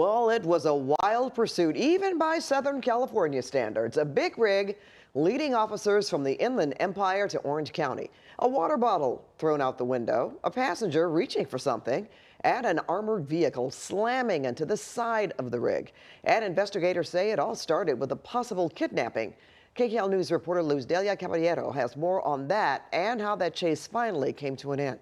Well, it was a wild pursuit, even by Southern California standards. A big rig leading officers from the Inland Empire to Orange County. A water bottle thrown out the window, a passenger reaching for something, and an armored vehicle slamming into the side of the rig. And investigators say it all started with a possible kidnapping. KKL News reporter Luzdelia Caballero has more on that and how that chase finally came to an end.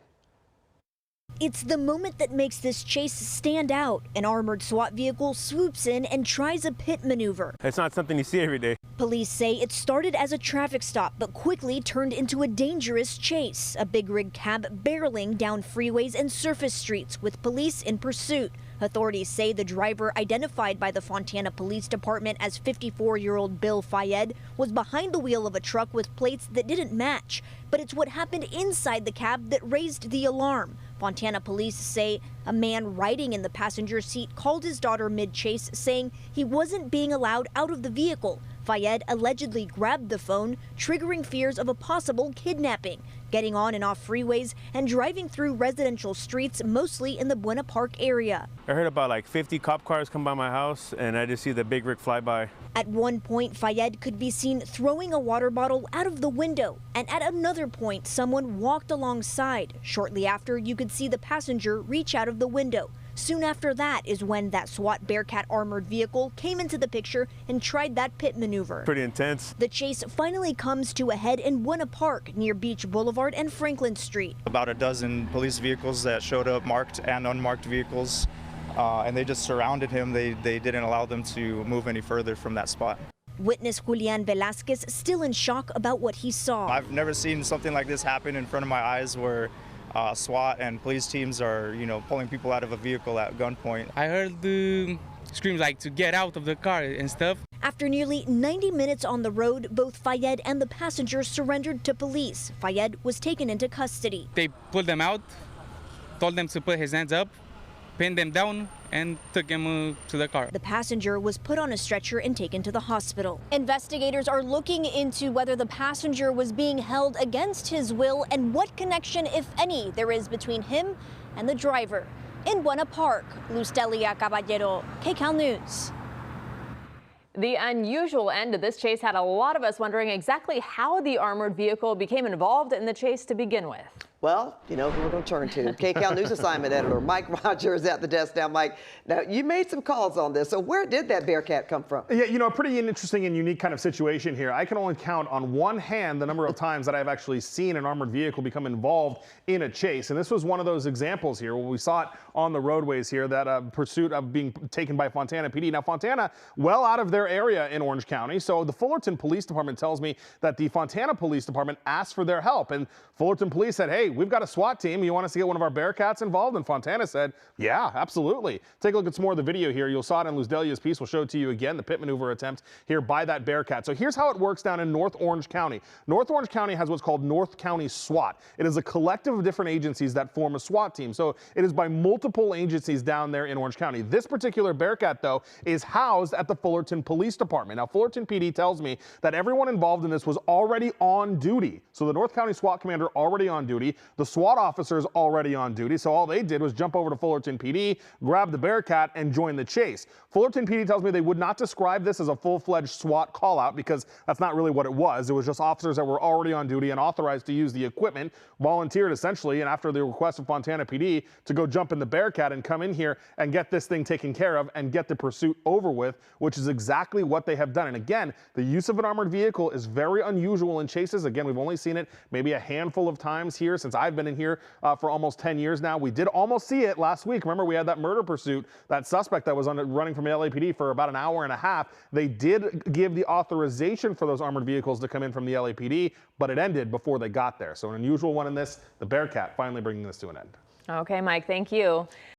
It's the moment that makes this chase stand out. An armored SWAT vehicle swoops in and tries a pit maneuver. It's not something you see every day. Police say it started as a traffic stop, but quickly turned into a dangerous chase. A big rig cab barreling down freeways and surface streets with police in pursuit. Authorities say the driver, identified by the Fontana Police Department as 54-year-old Bill Fayed, was behind the wheel of a truck with plates that didn't match. But it's what happened inside the cab that raised the alarm. Fontana police say a man riding in the passenger seat called his daughter mid-chase, saying he wasn't being allowed out of the vehicle. Fayed allegedly grabbed the phone, triggering fears of a possible kidnapping, getting on and off freeways and driving through residential streets, mostly in the Buena Park area. I heard about like 50 cop cars come by my house, and I just see the big rig fly by. At one point, Fayed could be seen throwing a water bottle out of the window, and at another point, someone walked alongside. Shortly after, you could see the passenger reach out of the window. Soon after that is when that SWAT BearCat armored vehicle came into the picture and tried that pit maneuver. Pretty intense. The chase finally comes to a head in Buena Park near Beach Boulevard and Franklin Street. About a dozen police vehicles that showed up, marked and unmarked vehicles, and they just surrounded him. They didn't allow them to move any further from that spot. Witness Julian Velasquez still in shock about what he saw. I've never seen something like this happen in front of my eyes, where SWAT and police teams are, pulling people out of a vehicle at gunpoint. I heard the screams like to get out of the car and stuff. After nearly 90 minutes on the road, both Fayed and the passenger surrendered to police. Fayed was taken into custody. They pulled them out, told them to put his hands up, pinned them down, and took him to the car. The passenger was put on a stretcher and taken to the hospital. Investigators are looking into whether the passenger was being held against his will and what connection, if any, there is between him and the driver. In Buena Park, Luzdelia Caballero, KKL News. The unusual end to this chase had a lot of us wondering exactly how the armored vehicle became involved in the chase to begin with. Well, you know who we're going to turn to. KKL News assignment editor Mike Rogers at the desk now. Mike, now you made some calls on this. So where did that BearCat come from? Yeah, a pretty interesting and unique kind of situation here. I can only count on one hand the number of times that I've actually seen an armored vehicle become involved in a chase. And this was one of those examples here where we saw it on the roadways here, that pursuit of being taken by Fontana PD. Now, Fontana, well out of their area in Orange County. So the Fullerton Police Department tells me that the Fontana Police Department asked for their help. And Fullerton Police said, hey, we've got a SWAT team. You want us to get one of our BearCats involved? And Fontana said, yeah, absolutely. Take a look at some more of the video here. You'll saw it in Luzdelia's piece. We'll show it to you again, the pit maneuver attempt here by that BearCat. So here's how it works down in North Orange County. North Orange County has what's called North County SWAT. It is a collective of different agencies that form a SWAT team. So it is by multiple agencies down there in Orange County. This particular BearCat, though, is housed at the Fullerton Police Department. Now, Fullerton PD tells me that everyone involved in this was already on duty. So the North County SWAT commander already on duty. The SWAT officers already on duty. So all they did was jump over to Fullerton PD, grab the BearCat, and join the chase. Fullerton PD tells me they would not describe this as a full-fledged SWAT call-out because that's not really what it was. It was just officers that were already on duty and authorized to use the equipment, volunteered essentially, and after the request of Fontana PD to go jump in the BearCat and come in here and get this thing taken care of and get the pursuit over with, which is exactly what they have done. And again, the use of an armored vehicle is very unusual in chases. Again, we've only seen it maybe a handful of times here since I've been in here for almost 10 years now. We did almost see it last week. Remember, we had that murder pursuit, that suspect that was running from the LAPD for about an hour and a half. They did give the authorization for those armored vehicles to come in from the LAPD, but it ended before they got there. So an unusual one in this, the BearCat finally bringing this to an end. Okay, Mike, thank you.